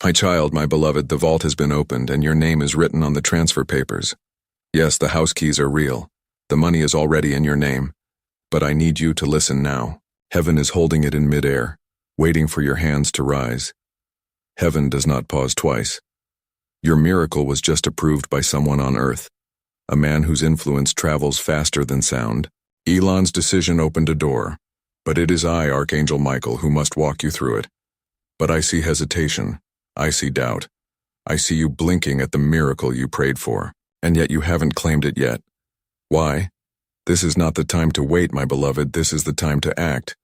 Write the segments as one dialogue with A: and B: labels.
A: My child, my beloved, the vault has been opened and your name is written on the transfer papers. Yes, the house keys are real. The money is already in your name. But I need you to listen now. Heaven is holding it in midair, waiting for your hands to rise. Heaven does not pause twice. Your miracle was just approved by someone on earth, a man whose influence travels faster than sound. Elon's decision opened a door, but it is I, Archangel Michael, who must walk you through it. But I see hesitation. I see doubt. I see you blinking at the miracle you prayed for, and yet you haven't claimed it yet. Why? This is not the time to wait, my beloved. This is the time to act.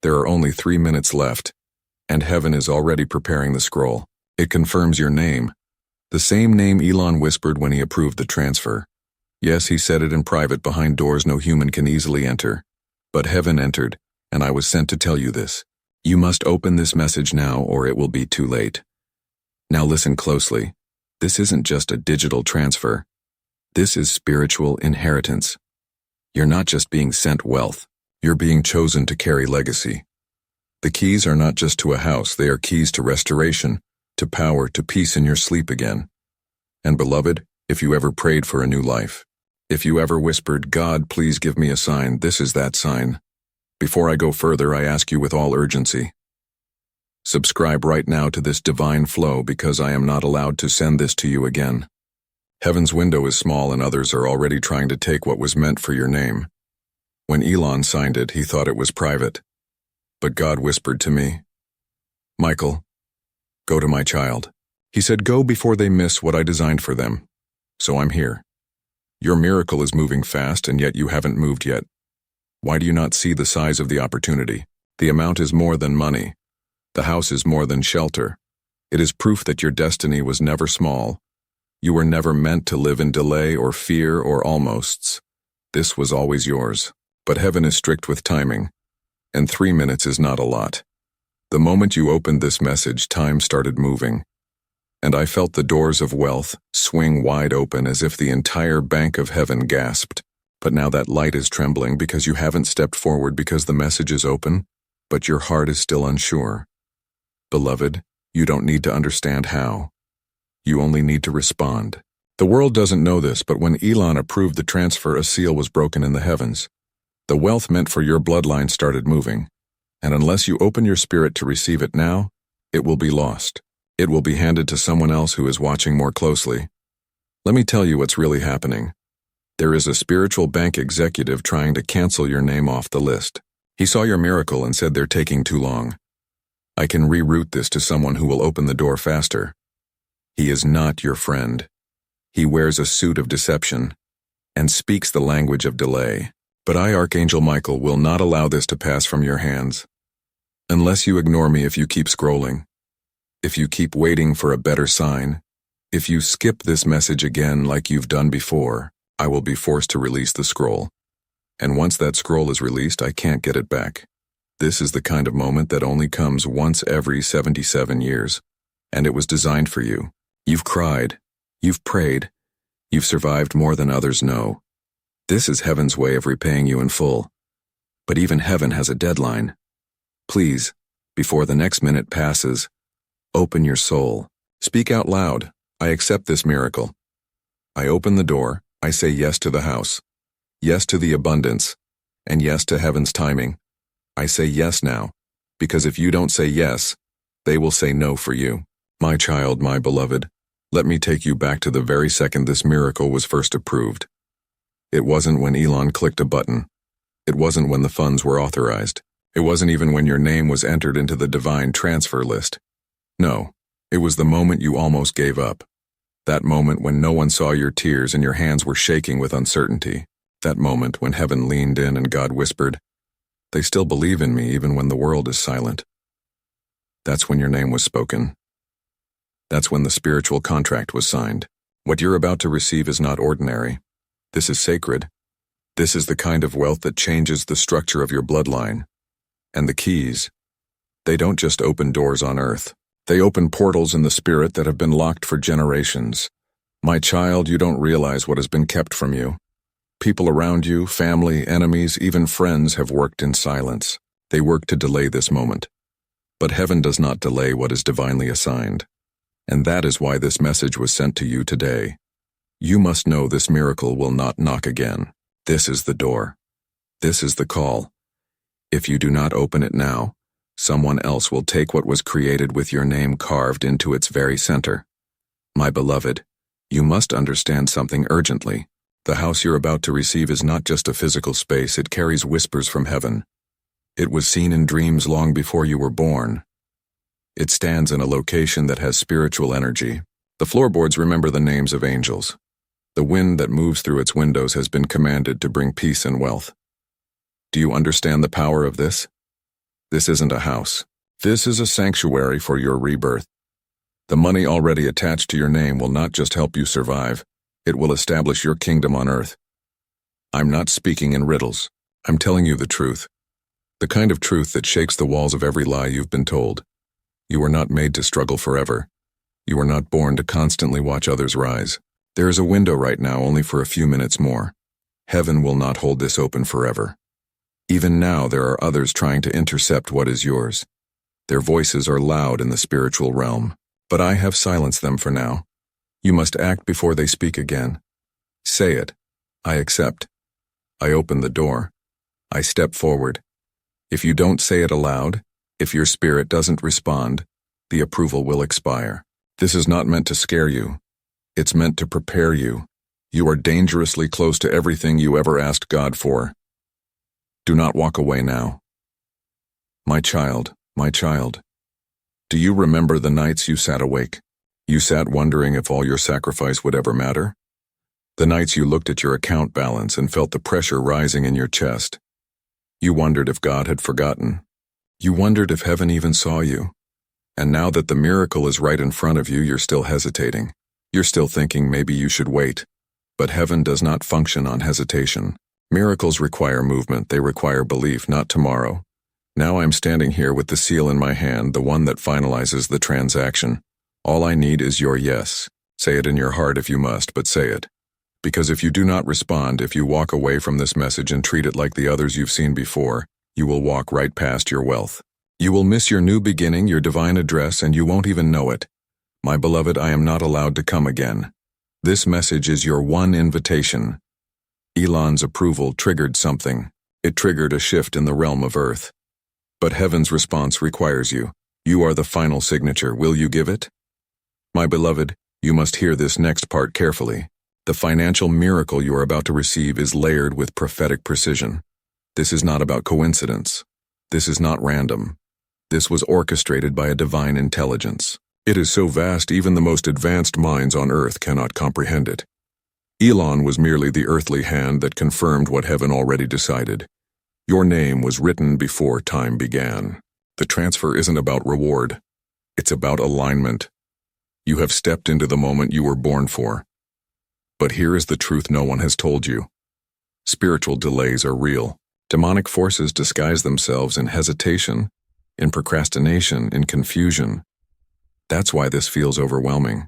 A: There are only 3 minutes left, and heaven is already preparing the scroll. It confirms your name. The same name Elon whispered when he approved the transfer. Yes, he said it in private behind doors no human can easily enter. But heaven entered, and I was sent to tell you this. You must open this message now or it will be too late. Now listen closely. This isn't just a digital transfer. This is spiritual inheritance. You're not just being sent wealth. You're being chosen to carry legacy. The keys are not just to a house, they are keys to restoration, to power, to peace in your sleep again. And beloved, if you ever prayed for a new life, if you ever whispered, God, please give me a sign, this is that sign. Before I go further, I ask you with all urgency. Subscribe right now to this divine flow because I am not allowed to send this to you again. Heaven's window is small and others are already trying to take what was meant for your name. When Elon signed it, he thought it was private. But God whispered to me, Michael, go to my child. He said, go before they miss what I designed for them. So I'm here. Your miracle is moving fast and yet you haven't moved yet. Why do you not see the size of the opportunity? The amount is more than money. The house is more than shelter. It is proof that your destiny was never small. You were never meant to live in delay or fear or almosts. This was always yours. But heaven is strict with timing, and 3 minutes is not a lot. The moment you opened this message, time started moving, and I felt the doors of wealth swing wide open as if the entire bank of heaven gasped. But now that light is trembling because you haven't stepped forward because the message is open, but your heart is still unsure. Beloved, you don't need to understand how. You only need to respond. The world doesn't know this, but when Elon approved the transfer, a seal was broken in the heavens. The wealth meant for your bloodline started moving, and unless you open your spirit to receive it now, it will be lost. It will be handed to someone else who is watching more closely. Let me tell you what's really happening. There is a spiritual bank executive trying to cancel your name off the list. He saw your miracle and said they're taking too long. I can reroute this to someone who will open the door faster. He is not your friend. He wears a suit of deception and speaks the language of delay. But I, Archangel Michael, will not allow this to pass from your hands. Unless you ignore me, if you keep scrolling, if you keep waiting for a better sign, if you skip this message again like you've done before, I will be forced to release the scroll. And once that scroll is released, I can't get it back. This is the kind of moment that only comes once every 77 years, and it was designed for you. You've cried, you've prayed, you've survived more than others know. This is heaven's way of repaying you in full. But even heaven has a deadline. Please, before the next minute passes, open your soul. Speak out loud. I accept this miracle. I open the door. I say yes to the house. Yes to the abundance. And yes to heaven's timing. I say yes now, because if you don't say yes, they will say no for you. My child, my beloved, let me take you back to the very second this miracle was first approved. It wasn't when Elon clicked a button. It wasn't when the funds were authorized. It wasn't even when your name was entered into the divine transfer list. No, it was the moment you almost gave up. That moment when no one saw your tears and your hands were shaking with uncertainty. That moment when heaven leaned in and God whispered, "They still believe in me even when the world is silent." That's when your name was spoken. That's when the spiritual contract was signed. What you're about to receive is not ordinary. This is sacred. This is the kind of wealth that changes the structure of your bloodline. And the keys, they don't just open doors on earth. They open portals in the spirit that have been locked for generations. My child, you don't realize what has been kept from you. People around you, family, enemies, even friends have worked in silence. They work to delay this moment. But heaven does not delay what is divinely assigned. And that is why this message was sent to you today. You must know this miracle will not knock again. This is the door. This is the call. If you do not open it now, someone else will take what was created with your name carved into its very center. My beloved, you must understand something urgently. The house you're about to receive is not just a physical space, it carries whispers from heaven. It was seen in dreams long before you were born. It stands in a location that has spiritual energy. The floorboards remember the names of angels. The wind that moves through its windows has been commanded to bring peace and wealth. Do you understand the power of this? This isn't a house. This is a sanctuary for your rebirth. The money already attached to your name will not just help you survive, it will establish your kingdom on earth. I'm not speaking in riddles. I'm telling you the truth. The kind of truth that shakes the walls of every lie you've been told. You are not made to struggle forever. You are not born to constantly watch others rise. There is a window right now only for a few minutes more. Heaven will not hold this open forever. Even now there are others trying to intercept what is yours. Their voices are loud in the spiritual realm, but I have silenced them for now. You must act before they speak again. Say it. I accept. I open the door. I step forward. If you don't say it aloud, if your spirit doesn't respond, the approval will expire. This is not meant to scare you. It's meant to prepare you. You are dangerously close to everything you ever asked God for. Do not walk away now. My child, do you remember the nights you sat awake? You sat wondering if all your sacrifice would ever matter? The nights you looked at your account balance and felt the pressure rising in your chest. You wondered if God had forgotten. You wondered if heaven even saw you. And now that the miracle is right in front of you, you're still hesitating. You're still thinking maybe you should wait. But heaven does not function on hesitation. Miracles require movement, they require belief, not tomorrow. Now I'm standing here with the seal in my hand, the one that finalizes the transaction. All I need is your yes. Say it in your heart if you must, but say it. Because if you do not respond, if you walk away from this message and treat it like the others you've seen before, you will walk right past your wealth. You will miss your new beginning, your divine address, and you won't even know it. My beloved, I am not allowed to come again. This message is your one invitation. Elon's approval triggered something. It triggered a shift in the realm of Earth. But heaven's response requires you. You are the final signature. Will you give it? My beloved, you must hear this next part carefully. The financial miracle you are about to receive is layered with prophetic precision. This is not about coincidence. This is not random. This was orchestrated by a divine intelligence. It is so vast even the most advanced minds on earth cannot comprehend it. Elon was merely the earthly hand that confirmed what heaven already decided. Your name was written before time began. The transfer isn't about reward. It's about alignment. You have stepped into the moment you were born for. But here is the truth no one has told you. Spiritual delays are real. Demonic forces disguise themselves in hesitation, in procrastination, in confusion. That's why this feels overwhelming.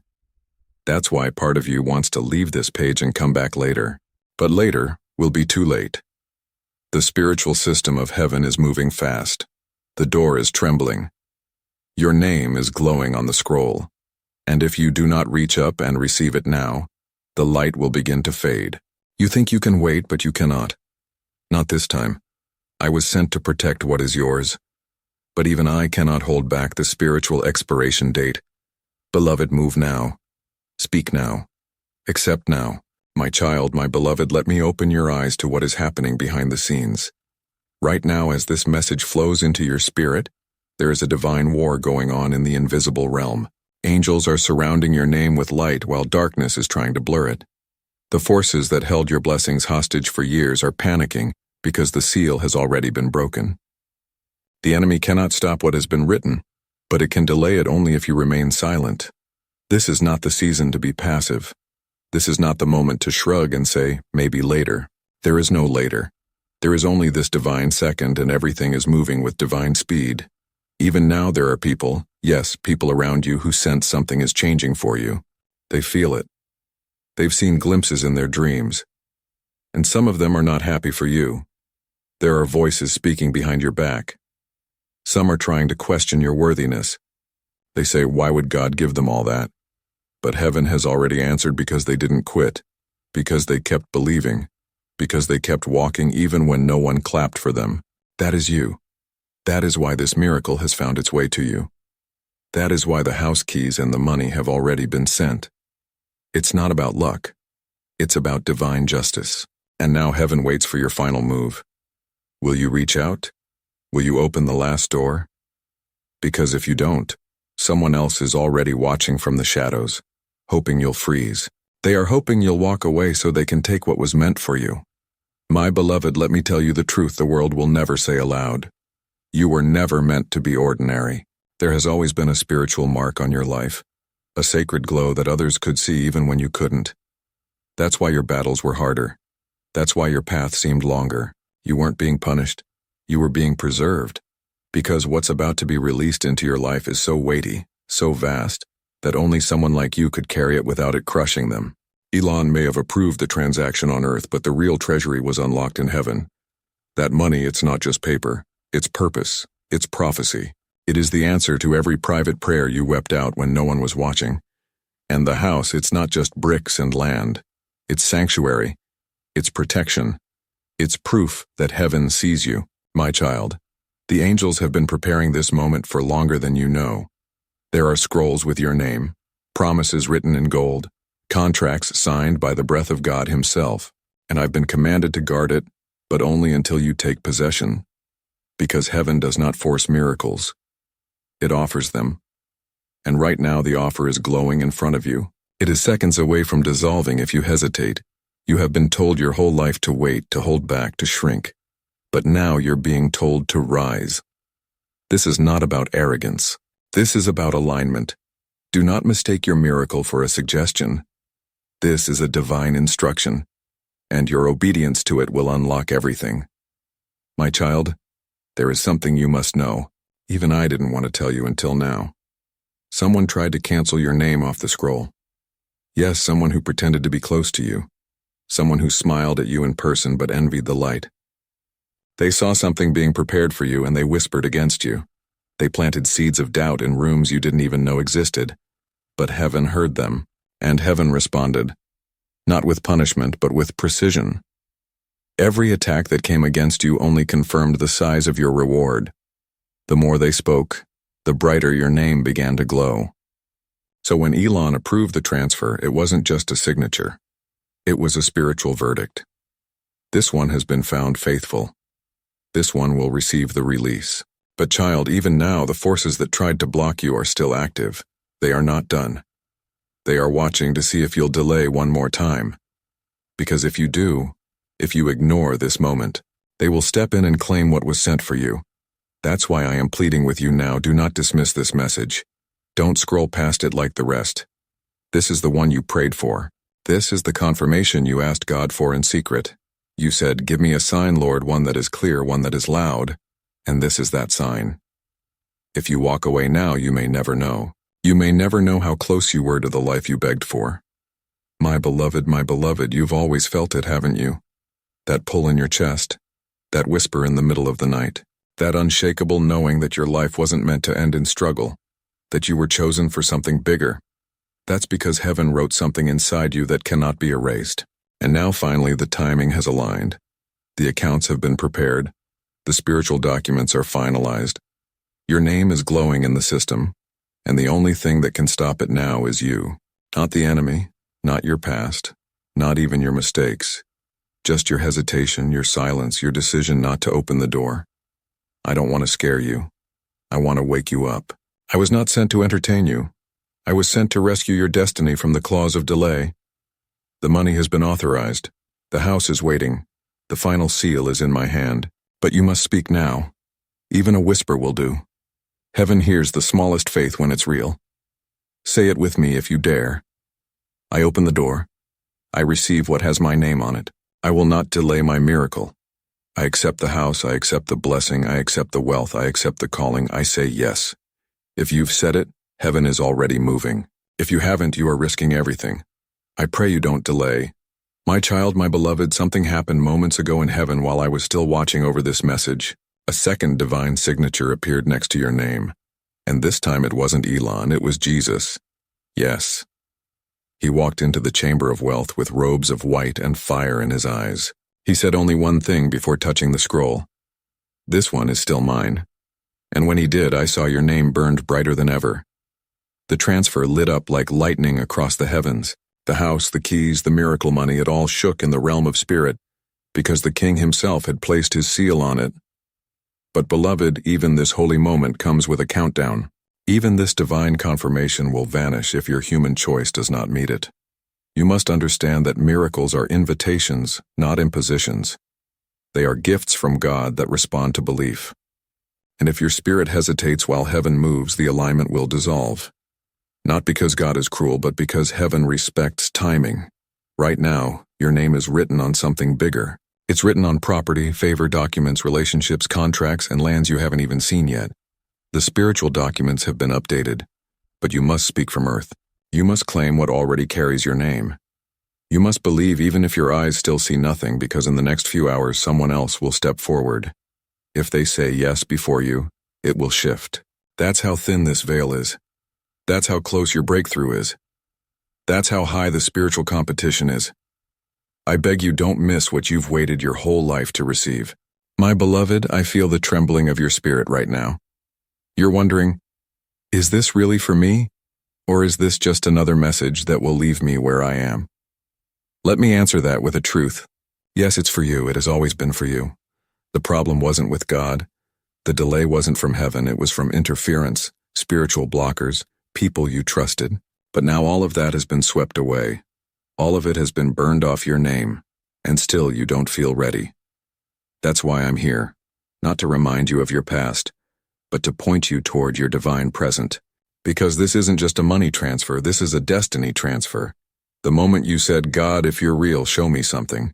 A: That's why part of you wants to leave this page and come back later. But later will be too late. The spiritual system of heaven is moving fast. The door is trembling. Your name is glowing on the scroll. And if you do not reach up and receive it now, the light will begin to fade. You think you can wait, but you cannot. Not this time. I was sent to protect what is yours. But even I cannot hold back the spiritual expiration date. Beloved, move now. Speak now. Accept now. My child, my beloved, let me open your eyes to what is happening behind the scenes. Right now, as this message flows into your spirit, there is a divine war going on in the invisible realm. Angels are surrounding your name with light while darkness is trying to blur it. The forces that held your blessings hostage for years are panicking because the seal has already been broken. The enemy cannot stop what has been written, but it can delay it only if you remain silent. This is not the season to be passive. This is not the moment to shrug and say, maybe later. There is no later. There is only this divine second, and everything is moving with divine speed. Even now there are people, yes, people around you who sense something is changing for you. They feel it. They've seen glimpses in their dreams. And some of them are not happy for you. There are voices speaking behind your back. Some are trying to question your worthiness. They say, why would God give them all that? But heaven has already answered because they didn't quit, because they kept believing, because they kept walking even when no one clapped for them. That is you. That is why this miracle has found its way to you. That is why the house keys and the money have already been sent. It's not about luck. It's about divine justice. And now heaven waits for your final move. Will you reach out? Will you open the last door? Because if you don't, someone else is already watching from the shadows, hoping you'll freeze. They are hoping you'll walk away so they can take what was meant for you. My beloved, let me tell you the truth the world will never say aloud. You were never meant to be ordinary. There has always been a spiritual mark on your life, a sacred glow that others could see even when you couldn't. That's why your battles were harder. That's why your path seemed longer. You weren't being punished. You were being preserved. Because what's about to be released into your life is so weighty, so vast, that only someone like you could carry it without it crushing them. Elon may have approved the transaction on earth, but the real treasury was unlocked in heaven. That money, it's not just paper. It's purpose. It's prophecy. It is the answer to every private prayer you wept out when no one was watching. And the house, it's not just bricks and land. It's sanctuary. It's protection. It's proof that heaven sees you, my child. The angels have been preparing this moment for longer than you know. There are scrolls with your name, promises written in gold, contracts signed by the breath of God himself, and I've been commanded to guard it, but only until you take possession. Because heaven does not force miracles. It offers them. And right now the offer is glowing in front of you. It is seconds away from dissolving if you hesitate. You have been told your whole life to wait, to hold back, to shrink. But now you're being told to rise. This is not about arrogance. This is about alignment. Do not mistake your miracle for a suggestion. This is a divine instruction, and your obedience to it will unlock everything. My child, there is something you must know. Even I didn't want to tell you until now. Someone tried to cancel your name off the scroll. Yes, someone who pretended to be close to you. Someone who smiled at you in person but envied the light. They saw something being prepared for you and they whispered against you. They planted seeds of doubt in rooms you didn't even know existed. But heaven heard them, and heaven responded. Not with punishment, but with precision. Every attack that came against you only confirmed the size of your reward. The more they spoke, the brighter your name began to glow. So when Elon approved the transfer, it wasn't just a signature. It was a spiritual verdict. This one has been found faithful. This one will receive the release. But child, even now, the forces that tried to block you are still active. They are not done. They are watching to see if you'll delay one more time. Because if you do, if you ignore this moment, they will step in and claim what was sent for you. That's why I am pleading with you now, do not dismiss this message. Don't scroll past it like the rest. This is the one you prayed for. This is the confirmation you asked God for in secret. You said, "Give me a sign, Lord, one that is clear, one that is loud," and this is that sign. If you walk away now, you may never know. You may never know how close you were to the life you begged for. My beloved, you've always felt it, haven't you? That pull in your chest, that whisper in the middle of the night, that unshakable knowing that your life wasn't meant to end in struggle, that you were chosen for something bigger. That's because heaven wrote something inside you that cannot be erased. And now finally the timing has aligned. The accounts have been prepared. The spiritual documents are finalized. Your name is glowing in the system, and the only thing that can stop it now is you. Not the enemy, not your past, not even your mistakes. Just your hesitation, your silence, your decision not to open the door. I don't want to scare you. I want to wake you up. I was not sent to entertain you. I was sent to rescue your destiny from the claws of delay. The money has been authorized. The house is waiting. The final seal is in my hand. But you must speak now. Even a whisper will do. Heaven hears the smallest faith when it's real. Say it with me if you dare. I open the door. I receive what has my name on it. I will not delay my miracle. I accept the house, I accept the blessing, I accept the wealth, I accept the calling, I say yes. If you've said it, heaven is already moving. If you haven't, you are risking everything. I pray you don't delay. My child, my beloved, something happened moments ago in heaven while I was still watching over this message. A second divine signature appeared next to your name. And this time it wasn't Elon, it was Jesus. Yes. He walked into the chamber of wealth with robes of white and fire in his eyes. He said only one thing before touching the scroll. "This one is still mine." And when he did, I saw your name burned brighter than ever. The transfer lit up like lightning across the heavens. The house, the keys, the miracle money, it all shook in the realm of spirit, because the king himself had placed his seal on it. But beloved, even this holy moment comes with a countdown. Even this divine confirmation will vanish if your human choice does not meet it. You must understand that miracles are invitations, not impositions. They are gifts from God that respond to belief. And if your spirit hesitates while heaven moves, the alignment will dissolve. Not because God is cruel, but because heaven respects timing. Right now, your name is written on something bigger. It's written on property, favor, documents, relationships, contracts, and lands you haven't even seen yet. The spiritual documents have been updated, but you must speak from earth. You must claim what already carries your name. You must believe even if your eyes still see nothing, because in the next few hours someone else will step forward. If they say yes before you, it will shift. That's how thin this veil is. That's how close your breakthrough is. That's how high the spiritual competition is. I beg you, don't miss what you've waited your whole life to receive. My beloved, I feel the trembling of your spirit right now. You're wondering, is this really for me? Or is this just another message that will leave me where I am? Let me answer that with a truth. Yes, it's for you. It has always been for you. The problem wasn't with God. The delay wasn't from heaven. It was from interference, spiritual blockers, people you trusted. But now all of that has been swept away. All of it has been burned off your name, and still you don't feel ready. That's why I'm here, not to remind you of your past, but to point you toward your divine present. Because this isn't just a money transfer, this is a destiny transfer. The moment you said, "God, if you're real, show me something,"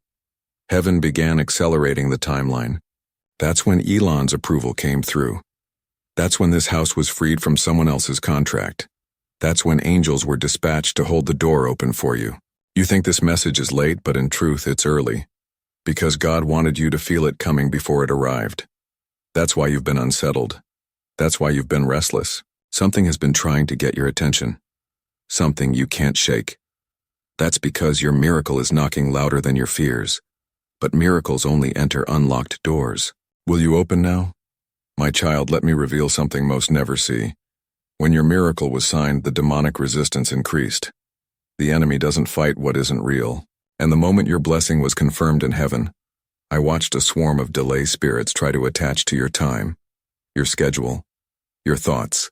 A: heaven began accelerating the timeline. That's when Elon's approval came through. That's when this house was freed from someone else's contract. That's when angels were dispatched to hold the door open for you. You think this message is late, but in truth it's early. Because God wanted you to feel it coming before it arrived. That's why you've been unsettled. That's why you've been restless. Something has been trying to get your attention. Something you can't shake. That's because your miracle is knocking louder than your fears. But miracles only enter unlocked doors. Will you open now? My child, let me reveal something most never see. When your miracle was signed, the demonic resistance increased. The enemy doesn't fight what isn't real. And the moment your blessing was confirmed in heaven, I watched a swarm of delay spirits try to attach to your time, your schedule, your thoughts.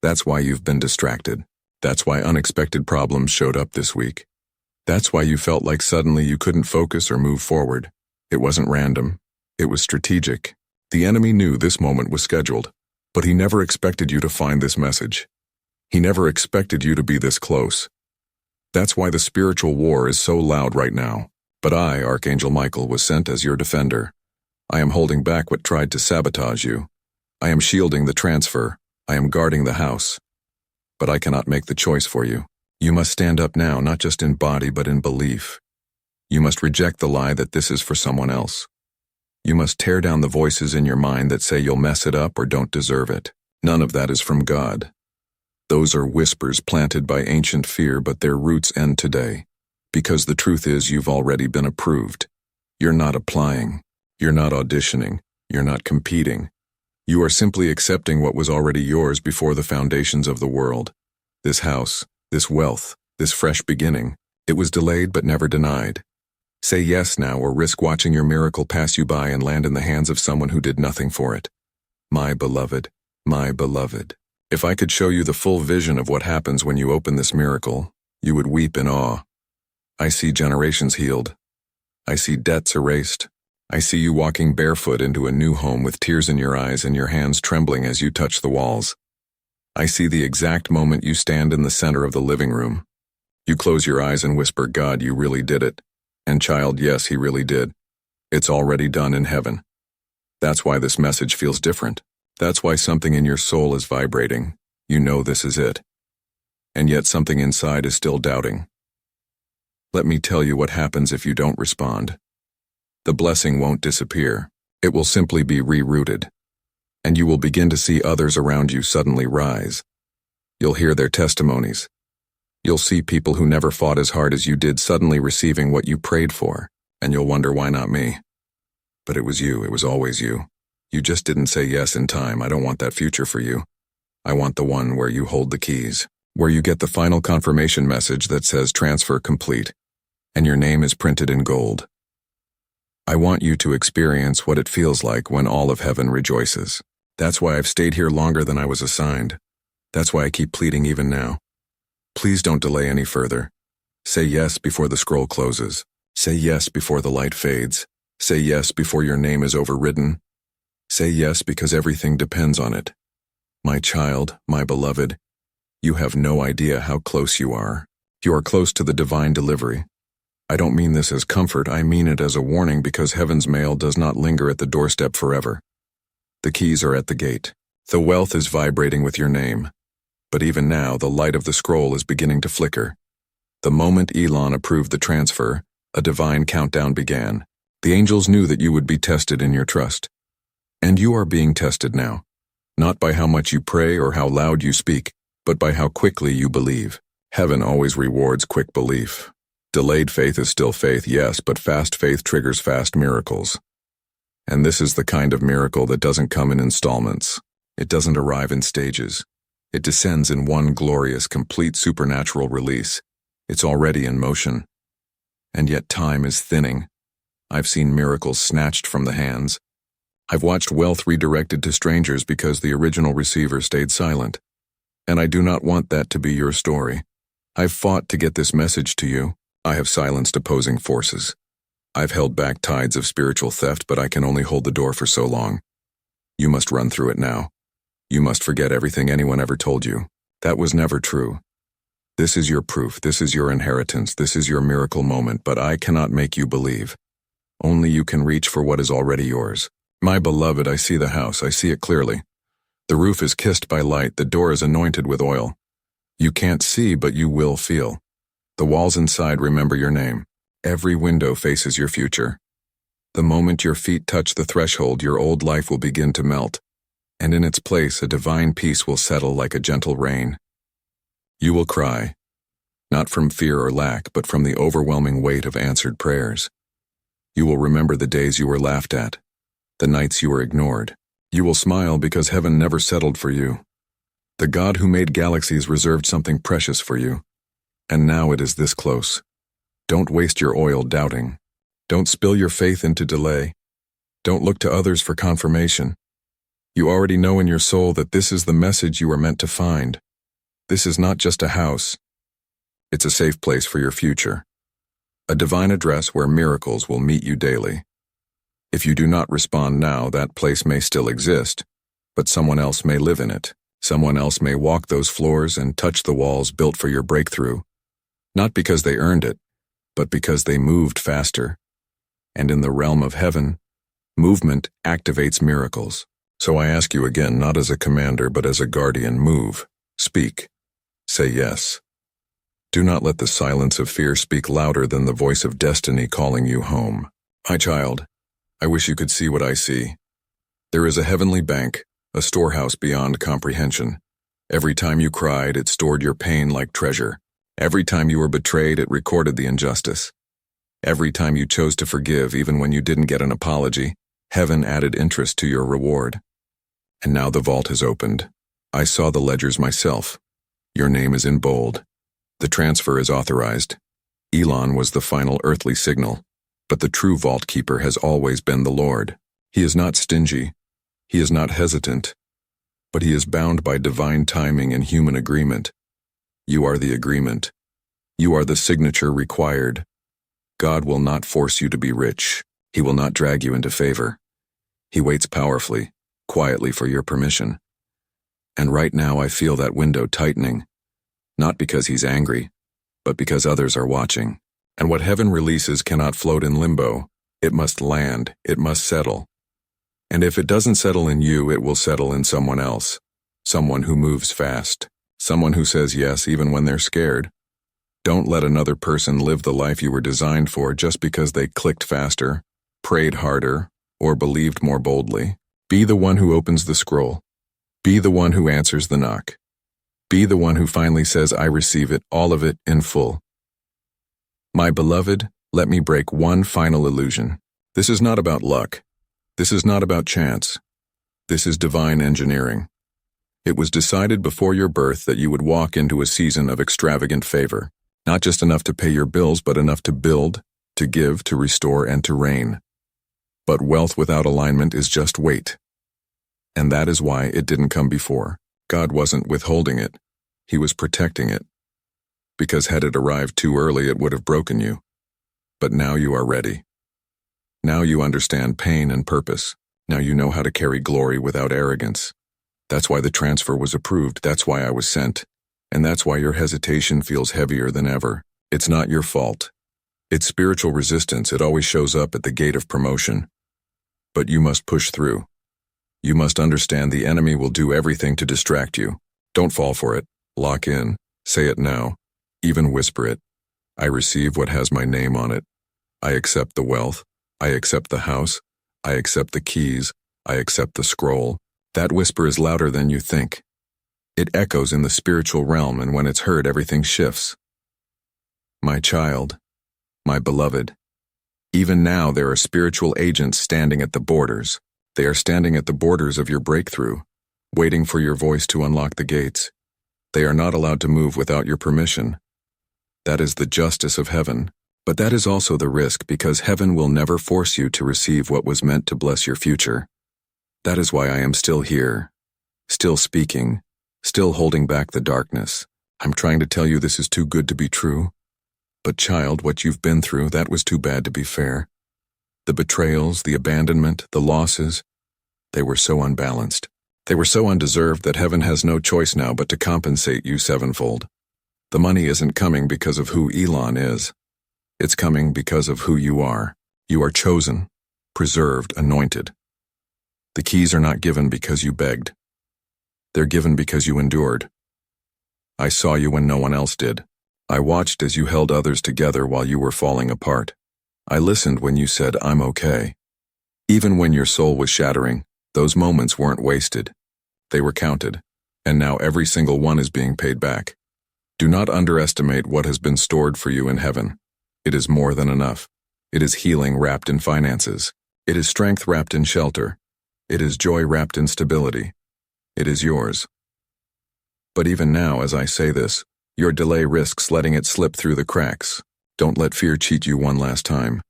A: That's why you've been distracted. That's why unexpected problems showed up this week. That's why you felt like suddenly you couldn't focus or move forward. It wasn't random. It was strategic. The enemy knew this moment was scheduled, but he never expected you to find this message. He never expected you to be this close. That's why the spiritual war is so loud right now. But I, Archangel Michael, was sent as your defender. I am holding back what tried to sabotage you. I am shielding the transfer. I am guarding the house. But I cannot make the choice for you. You must stand up now, not just in body, but in belief. You must reject the lie that this is for someone else. You must tear down the voices in your mind that say you'll mess it up or don't deserve it. None of that is from God. Those are whispers planted by ancient fear, but their roots end today. Because the truth is, you've already been approved. You're not applying. You're not auditioning. You're not competing. You are simply accepting what was already yours before the foundations of the world. This house, this wealth, this fresh beginning. It was delayed but never denied. Say yes now or risk watching your miracle pass you by and land in the hands of someone who did nothing for it. My beloved, my beloved. If I could show you the full vision of what happens when you open this miracle, you would weep in awe. I see generations healed. I see debts erased. I see you walking barefoot into a new home with tears in your eyes and your hands trembling as you touch the walls. I see the exact moment you stand in the center of the living room. You close your eyes and whisper, "God, you really did it." And child, yes, he really did. It's already done in heaven. That's why this message feels different. That's why something in your soul is vibrating. You know this is it. And yet something inside is still doubting. Let me tell you what happens if you don't respond. The blessing won't disappear. It will simply be rerouted. And you will begin to see others around you suddenly rise. You'll hear their testimonies. You'll see people who never fought as hard as you did suddenly receiving what you prayed for, and you'll wonder why not me. But it was you, it was always you. You just didn't say yes in time. I don't want that future for you. I want the one where you hold the keys, where you get the final confirmation message that says transfer complete, and your name is printed in gold. I want you to experience what it feels like when all of heaven rejoices. That's why I've stayed here longer than I was assigned. That's why I keep pleading even now. Please don't delay any further. Say yes before the scroll closes. Say yes before the light fades. Say yes before your name is overridden. Say yes because everything depends on it. My child, my beloved, you have no idea how close you are. You are close to the divine delivery. I don't mean this as comfort, I mean it as a warning because heaven's mail does not linger at the doorstep forever. The keys are at the gate. The wealth is vibrating with your name. But even now, the light of the scroll is beginning to flicker. The moment Elon approved the transfer, a divine countdown began. The angels knew that you would be tested in your trust. And you are being tested now. Not by how much you pray or how loud you speak, but by how quickly you believe. Heaven always rewards quick belief. Delayed faith is still faith, yes, but fast faith triggers fast miracles. And this is the kind of miracle that doesn't come in installments. It doesn't arrive in stages. It descends in one glorious, complete supernatural release. It's already in motion. And yet time is thinning. I've seen miracles snatched from the hands. I've watched wealth redirected to strangers because the original receiver stayed silent. And I do not want that to be your story. I've fought to get this message to you. I have silenced opposing forces. I've held back tides of spiritual theft, but I can only hold the door for so long. You must run through it now. You must forget everything anyone ever told you. That was never true. This is your proof, this is your inheritance, this is your miracle moment, but I cannot make you believe. Only you can reach for what is already yours. My beloved, I see the house, I see it clearly. The roof is kissed by light, the door is anointed with oil. You can't see, but you will feel. The walls inside remember your name. Every window faces your future. The moment your feet touch the threshold, your old life will begin to melt. And in its place, a divine peace will settle like a gentle rain. You will cry, not from fear or lack, but from the overwhelming weight of answered prayers. You will remember the days you were laughed at, the nights you were ignored. You will smile because heaven never settled for you. The God who made galaxies reserved something precious for you. And now it is this close. Don't waste your oil doubting. Don't spill your faith into delay. Don't look to others for confirmation. You already know in your soul that this is the message you are meant to find. This is not just a house. It's a safe place for your future. A divine address where miracles will meet you daily. If you do not respond now, that place may still exist, but someone else may live in it. Someone else may walk those floors and touch the walls built for your breakthrough. Not because they earned it, but because they moved faster. And in the realm of heaven, movement activates miracles. So I ask you again, not as a commander, but as a guardian, move, speak, say yes. Do not let the silence of fear speak louder than the voice of destiny calling you home. My child, I wish you could see what I see. There is a heavenly bank, a storehouse beyond comprehension. Every time you cried, it stored your pain like treasure. Every time you were betrayed, it recorded the injustice. Every time you chose to forgive, even when you didn't get an apology, heaven added interest to your reward. And now the vault has opened. I saw the ledgers myself. Your name is in bold. The transfer is authorized. Elon was the final earthly signal, but the true vault keeper has always been the Lord. He is not stingy. He is not hesitant, but he is bound by divine timing and human agreement. You are the agreement. You are the signature required. God will not force you to be rich. He will not drag you into favor. He waits powerfully, quietly for your permission. And right now I feel that window tightening, not because he's angry, but because others are watching. And what heaven releases cannot float in limbo. It must land, it must settle. And if it doesn't settle in you, it will settle in someone else. Someone who moves fast. Someone who says yes even when they're scared. Don't let another person live the life you were designed for just because they clicked faster, prayed harder, or believed more boldly. Be the one who opens the scroll. Be the one who answers the knock. Be the one who finally says, I receive it, all of it, in full. My beloved, let me break one final illusion. This is not about luck. This is not about chance. This is divine engineering. It was decided before your birth that you would walk into a season of extravagant favor, not just enough to pay your bills, but enough to build, to give, to restore, and to reign. But wealth without alignment is just weight. And that is why it didn't come before. God wasn't withholding it. He was protecting it. Because had it arrived too early, it would have broken you. But now you are ready. Now you understand pain and purpose. Now you know how to carry glory without arrogance. That's why the transfer was approved. That's why I was sent. And that's why your hesitation feels heavier than ever. It's not your fault. It's spiritual resistance. It always shows up at the gate of promotion. But you must push through. You must understand the enemy will do everything to distract you. Don't fall for it. Lock in. Say it now. Even whisper it. I receive what has my name on it. I accept the wealth. I accept the house. I accept the keys. I accept the scroll. That whisper is louder than you think. It echoes in the spiritual realm, and when it's heard, everything shifts. My child, my beloved, even now there are spiritual agents standing at the borders. They are standing at the borders of your breakthrough, waiting for your voice to unlock the gates. They are not allowed to move without your permission. That is the justice of heaven, but that is also the risk, because heaven will never force you to receive what was meant to bless your future. That is why I am still here, still speaking, still holding back the darkness. I'm trying to tell you this is too good to be true. But child, what you've been through, that was too bad to be fair. The betrayals, the abandonment, the losses, they were so unbalanced. They were so undeserved that heaven has no choice now but to compensate you sevenfold. The money isn't coming because of who Elon is. It's coming because of who you are. You are chosen, preserved, anointed. The keys are not given because you begged. They're given because you endured. I saw you when no one else did. I watched as you held others together while you were falling apart. I listened when you said, I'm okay. Even when your soul was shattering, those moments weren't wasted. They were counted, and now every single one is being paid back. Do not underestimate what has been stored for you in heaven. It is more than enough. It is healing wrapped in finances. It is strength wrapped in shelter. It is joy wrapped in stability. It is yours. But even now, as I say this, your delay risks letting it slip through the cracks. Don't let fear cheat you one last time.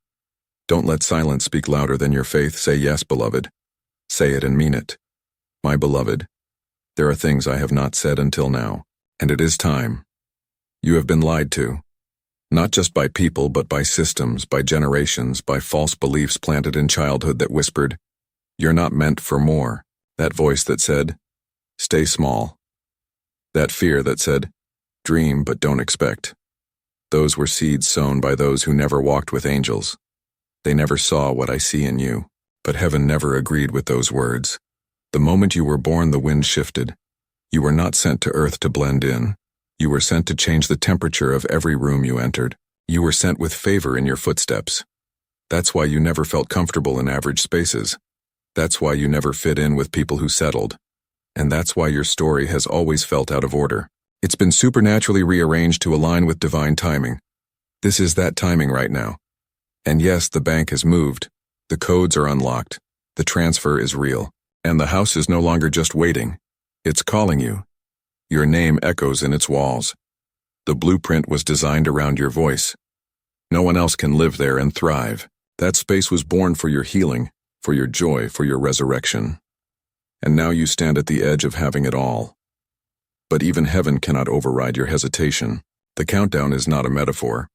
A: Don't let silence speak louder than your faith. Say yes, beloved. Say it and mean it. My beloved, there are things I have not said until now, and it is time. You have been lied to. Not just by people, but by systems, by generations, by false beliefs planted in childhood that whispered, you're not meant for more. That voice that said, stay small. That fear that said, dream but don't expect. Those were seeds sown by those who never walked with angels. They never saw what I see in you, but heaven never agreed with those words. The moment you were born, the wind shifted. You were not sent to earth to blend in. You were sent to change the temperature of every room you entered. You were sent with favor in your footsteps. That's why you never felt comfortable in average spaces. That's why you never fit in with people who settled. And that's why your story has always felt out of order. It's been supernaturally rearranged to align with divine timing. This is that timing right now. And yes, the bank has moved. The codes are unlocked. The transfer is real. And the house is no longer just waiting. It's calling you. Your name echoes in its walls. The blueprint was designed around your voice. No one else can live there and thrive. That space was born for your healing, for your joy, for your resurrection. And now you stand at the edge of having it all. But even heaven cannot override your hesitation. The countdown is not a metaphor.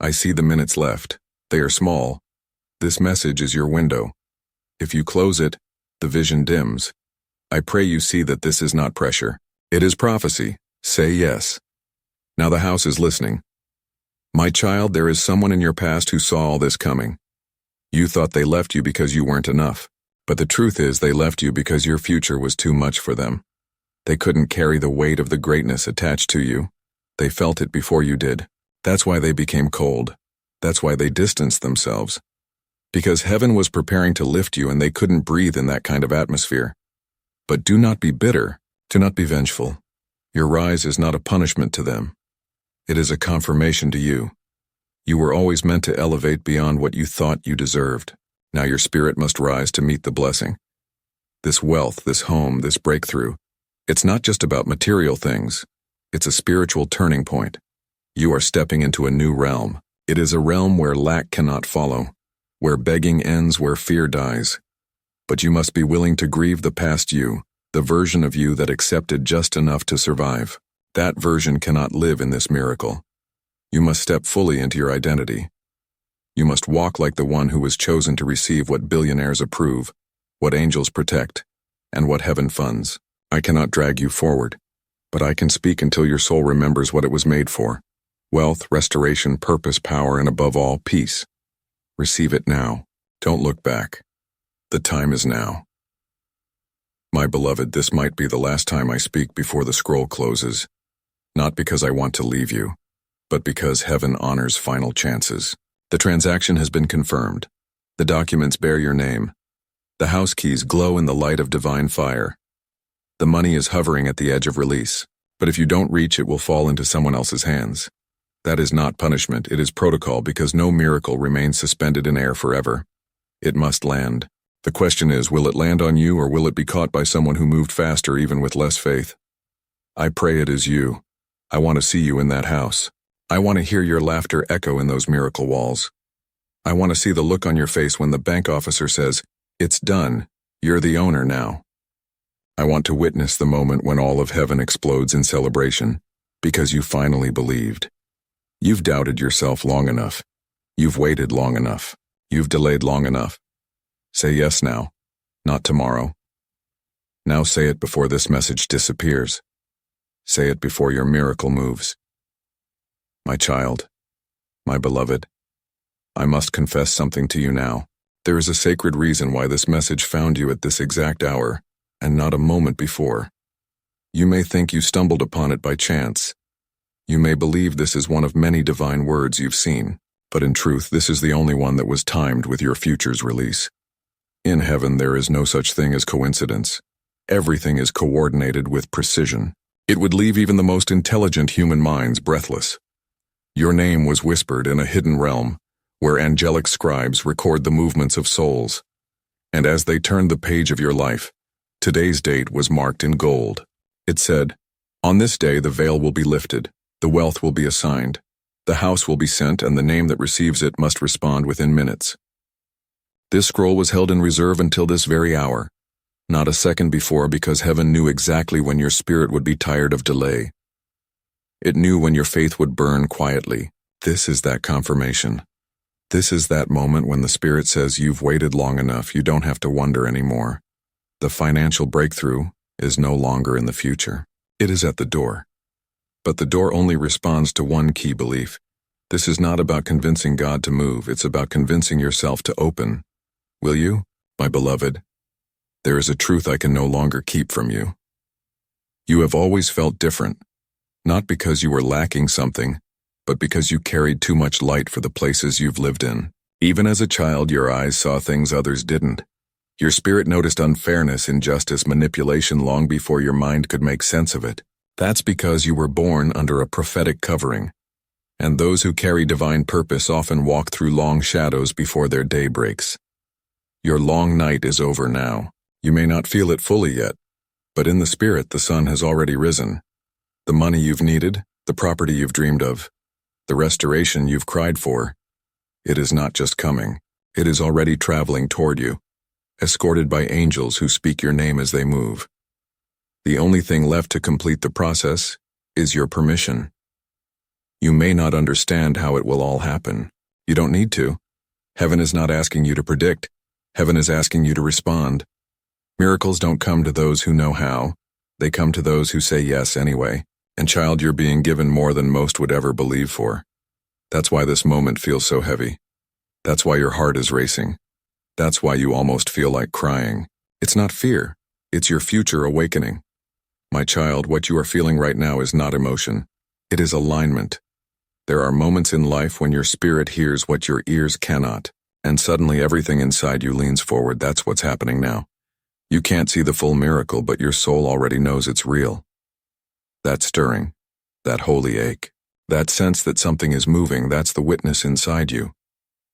A: I see the minutes left. They are small. This message is your window. If you close it, the vision dims. I pray you see that this is not pressure. It is prophecy. Say yes. Now the house is listening. My child, there is someone in your past who saw all this coming. You thought they left you because you weren't enough. But the truth is they left you because your future was too much for them. They couldn't carry the weight of the greatness attached to you. They felt it before you did. That's why they became cold. That's why they distanced themselves. Because heaven was preparing to lift you and they couldn't breathe in that kind of atmosphere. But do not be bitter. Do not be vengeful. Your rise is not a punishment to them. It is a confirmation to you. You were always meant to elevate beyond what you thought you deserved. Now your spirit must rise to meet the blessing. This wealth, this home, this breakthrough, it's not just about material things. It's a spiritual turning point. You are stepping into a new realm. It is a realm where lack cannot follow, where begging ends, where fear dies. But you must be willing to grieve the past you, the version of you that accepted just enough to survive. That version cannot live in this miracle. You must step fully into your identity. You must walk like the one who was chosen to receive what billionaires approve, what angels protect, and what heaven funds. I cannot drag you forward, but I can speak until your soul remembers what it was made for. Wealth, restoration, purpose, power, and above all, peace. Receive it now. Don't look back. The time is now. My beloved, this might be the last time I speak before the scroll closes, not because I want to leave you, but because heaven honors final chances. The transaction has been confirmed. The documents bear your name. The house keys glow in the light of divine fire. The money is hovering at the edge of release, but if you don't reach, it will fall into someone else's hands. That is not punishment, it is protocol, because no miracle remains suspended in air forever. It must land. The question is, will it land on you, or will it be caught by someone who moved faster even with less faith? I pray it is you. I want to see you in that house. I want to hear your laughter echo in those miracle walls. I want to see the look on your face when the bank officer says, "It's done, you're the owner now." I want to witness the moment when all of heaven explodes in celebration, because you finally believed. You've doubted yourself long enough. You've waited long enough. You've delayed long enough. Say yes now, not tomorrow. Now say it before this message disappears. Say it before your miracle moves. My child, my beloved, I must confess something to you now. There is a sacred reason why this message found you at this exact hour, and not a moment before. You may think you stumbled upon it by chance. You may believe this is one of many divine words you've seen, but in truth, this is the only one that was timed with your future's release. In heaven, there is no such thing as coincidence. Everything is coordinated with precision. It would leave even the most intelligent human minds breathless. Your name was whispered in a hidden realm, where angelic scribes record the movements of souls. And as they turned the page of your life, today's date was marked in gold. It said, "On this day the veil will be lifted, the wealth will be assigned, the house will be sent, and the name that receives it must respond within minutes." This scroll was held in reserve until this very hour, not a second before, because heaven knew exactly when your spirit would be tired of delay. It knew when your faith would burn quietly. This is that confirmation. This is that moment when the Spirit says you've waited long enough, you don't have to wonder anymore. The financial breakthrough is no longer in the future. It is at the door. But the door only responds to one key belief. This is not about convincing God to move, it's about convincing yourself to open. Will you, my beloved? There is a truth I can no longer keep from you. You have always felt different, not because you were lacking something, but because you carried too much light for the places you've lived in. Even as a child, your eyes saw things others didn't. Your spirit noticed unfairness, injustice, manipulation long before your mind could make sense of it. That's because you were born under a prophetic covering, and those who carry divine purpose often walk through long shadows before their day breaks. Your long night is over now. You may not feel it fully yet, but in the spirit the sun has already risen. The money you've needed, the property you've dreamed of, the restoration you've cried for, it is not just coming, it is already traveling toward you, escorted by angels who speak your name as they move. The only thing left to complete the process is your permission. You may not understand how it will all happen. You don't need to. Heaven is not asking you to predict. Heaven is asking you to respond. Miracles don't come to those who know how. They come to those who say yes anyway. And child, you're being given more than most would ever believe for. That's why this moment feels so heavy. That's why your heart is racing. That's why you almost feel like crying. It's not fear. It's your future awakening. My child, what you are feeling right now is not emotion. It is alignment. There are moments in life when your spirit hears what your ears cannot, and suddenly everything inside you leans forward. That's what's happening now. You can't see the full miracle, but your soul already knows it's real. That stirring, that holy ache, that sense that something is moving, that's the witness inside you.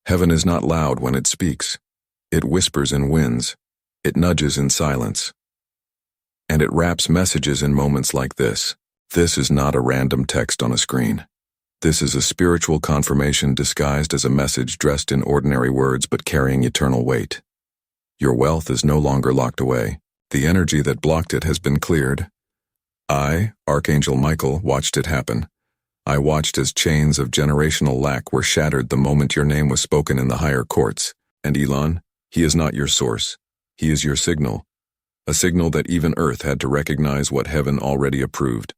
A: Heaven is not loud when it speaks. It whispers in winds. It nudges in silence. And it wraps messages in moments like this. This is not a random text on a screen. This is a spiritual confirmation disguised as a message dressed in ordinary words but carrying eternal weight. Your wealth is no longer locked away. The energy that blocked it has been cleared. I, Archangel Michael, watched it happen. I watched as chains of generational lack were shattered the moment your name was spoken in the higher courts. And Elon, he is not your source. He is your signal. A signal that even Earth had to recognize what heaven already approved.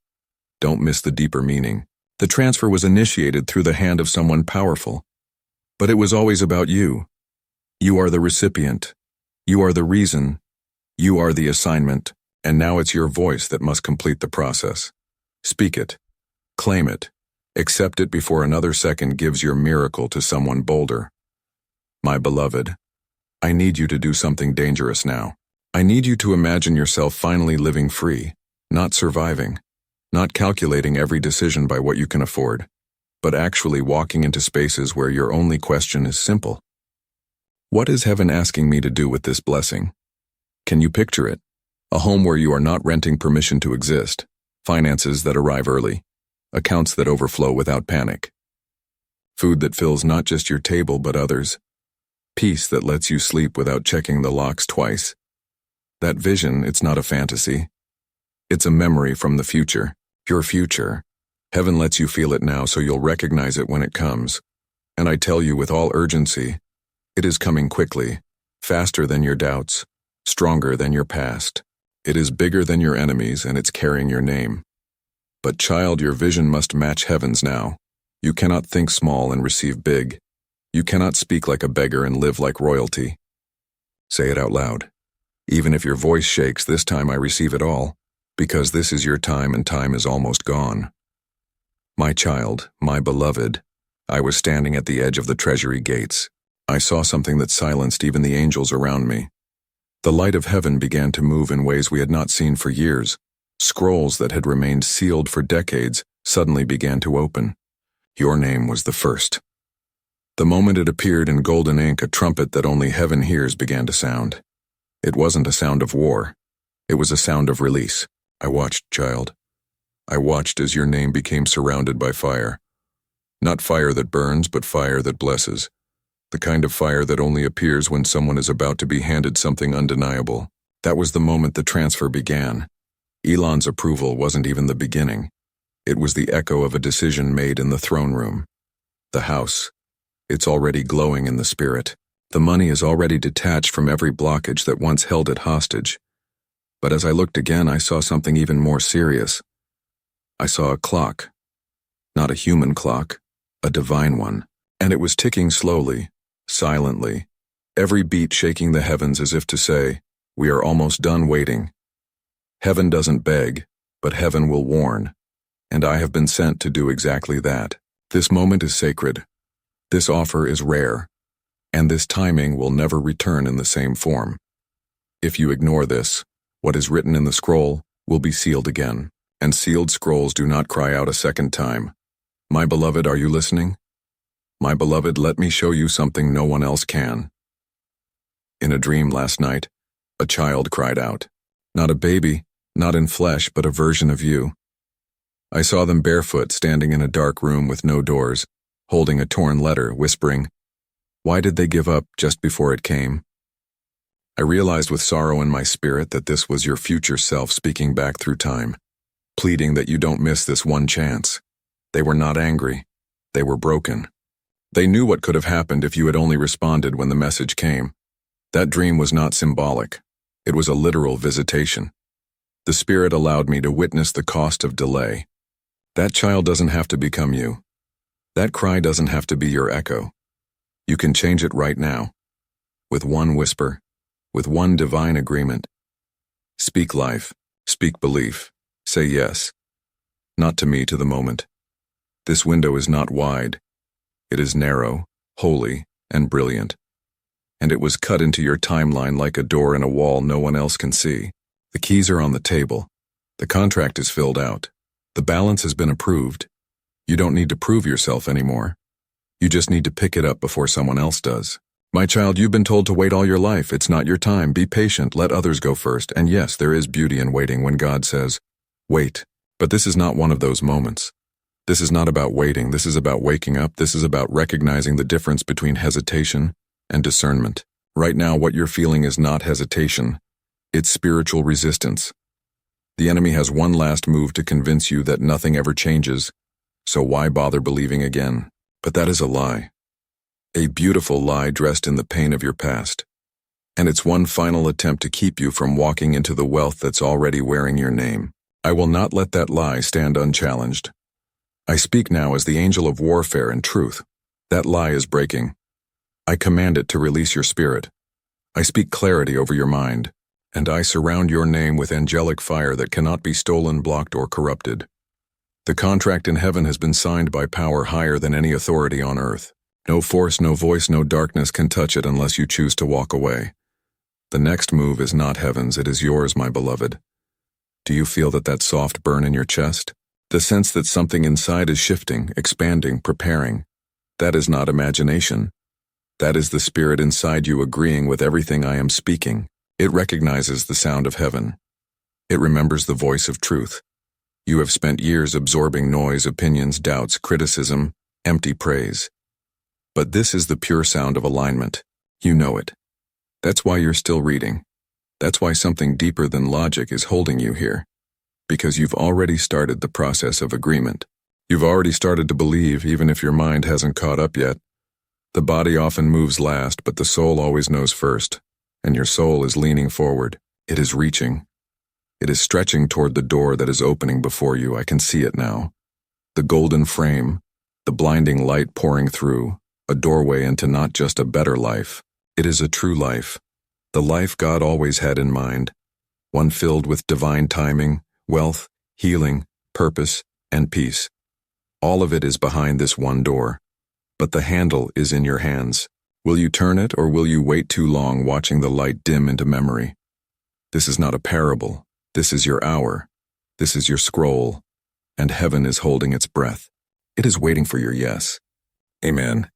A: Don't miss the deeper meaning. The transfer was initiated through the hand of someone powerful. But it was always about you. You are the recipient. You are the reason. You are the assignment. And now it's your voice that must complete the process. Speak it. Claim it. Accept it before another second gives your miracle to someone bolder. My beloved, I need you to do something dangerous now. I need you to imagine yourself finally living free, not surviving, not calculating every decision by what you can afford, but actually walking into spaces where your only question is simple. What is heaven asking me to do with this blessing? Can you picture it? A home where you are not renting permission to exist, finances that arrive early, accounts that overflow without panic, food that fills not just your table but others, peace that lets you sleep without checking the locks twice. That vision, it's not a fantasy. It's a memory from the future, your future. Heaven lets you feel it now so you'll recognize it when it comes. And I tell you with all urgency, it is coming quickly, faster than your doubts, stronger than your past. It is bigger than your enemies and it's carrying your name. But child, your vision must match heaven's now. You cannot think small and receive big. You cannot speak like a beggar and live like royalty. Say it out loud. Even if your voice shakes, this time I receive it all, because this is your time and time is almost gone. My child, my beloved, I was standing at the edge of the treasury gates. I saw something that silenced even the angels around me. The light of heaven began to move in ways we had not seen for years. Scrolls that had remained sealed for decades suddenly began to open. Your name was the first. The moment it appeared in golden ink, a trumpet that only heaven hears began to sound. It wasn't a sound of war. It was a sound of release. I watched, child. I watched as your name became surrounded by fire. Not fire that burns, but fire that blesses. The kind of fire that only appears when someone is about to be handed something undeniable. That was the moment the transfer began. Elon's approval wasn't even the beginning. It was the echo of a decision made in the throne room. The house. It's already glowing in the spirit. The money is already detached from every blockage that once held it hostage. But as I looked again, I saw something even more serious. I saw a clock. Not a human clock, a divine one. And it was ticking slowly, silently, every beat shaking the heavens as if to say, we are almost done waiting. Heaven doesn't beg, but heaven will warn. And I have been sent to do exactly that. This moment is sacred. This offer is rare. And this timing will never return in the same form. If you ignore this, what is written in the scroll will be sealed again. And sealed scrolls do not cry out a second time. My beloved, are you listening? My beloved, let me show you something no one else can. In a dream last night, a child cried out. Not a baby, not in flesh, but a version of you. I saw them barefoot, standing in a dark room with no doors, holding a torn letter, whispering, why did they give up just before it came? I realized with sorrow in my spirit that this was your future self speaking back through time, pleading that you don't miss this one chance. They were not angry. They were broken. They knew what could have happened if you had only responded when the message came. That dream was not symbolic. It was a literal visitation. The Spirit allowed me to witness the cost of delay. That child doesn't have to become you. That cry doesn't have to be your echo. You can change it right now. With one whisper, with one divine agreement. Speak life, speak belief, say yes. Not to me, to the moment. This window is not wide. It is narrow, holy, and brilliant. And it was cut into your timeline like a door in a wall no one else can see. The keys are on the table. The contract is filled out. The balance has been approved. You don't need to prove yourself anymore. You just need to pick it up before someone else does. My child, you've been told to wait all your life. It's not your time. Be patient. Let others go first. And yes, there is beauty in waiting when God says, wait. But this is not one of those moments. This is not about waiting. This is about waking up. This is about recognizing the difference between hesitation and discernment. Right now, what you're feeling is not hesitation. It's spiritual resistance. The enemy has one last move to convince you that nothing ever changes, so why bother believing again? But that is a lie. A beautiful lie dressed in the pain of your past. And it's one final attempt to keep you from walking into the wealth that's already wearing your name. I will not let that lie stand unchallenged. I speak now as the angel of warfare and truth. That lie is breaking. I command it to release your spirit. I speak clarity over your mind, and I surround your name with angelic fire that cannot be stolen, blocked, or corrupted. The contract in heaven has been signed by power higher than any authority on earth. No force, no voice, no darkness can touch it unless you choose to walk away. The next move is not heaven's, it is yours, my beloved. Do you feel that soft burn in your chest? The sense that something inside is shifting, expanding, preparing. That is not imagination. That is the spirit inside you agreeing with everything I am speaking. It recognizes the sound of heaven. It remembers the voice of truth. You have spent years absorbing noise, opinions, doubts, criticism, empty praise. But this is the pure sound of alignment. You know it. That's why you're still reading. That's why something deeper than logic is holding you here. Because you've already started the process of agreement. You've already started to believe, even if your mind hasn't caught up yet. The body often moves last, but the soul always knows first. And your soul is leaning forward. It is reaching. It is stretching toward the door that is opening before you. I can see it now. The golden frame, the blinding light pouring through, a doorway into not just a better life. It is a true life. The life God always had in mind. One filled with divine timing, wealth, healing, purpose, and peace. All of it is behind this one door. But the handle is in your hands. Will you turn it, or will you wait too long watching the light dim into memory? This is not a parable. This is your hour. This is your scroll. And heaven is holding its breath. It is waiting for your yes. Amen.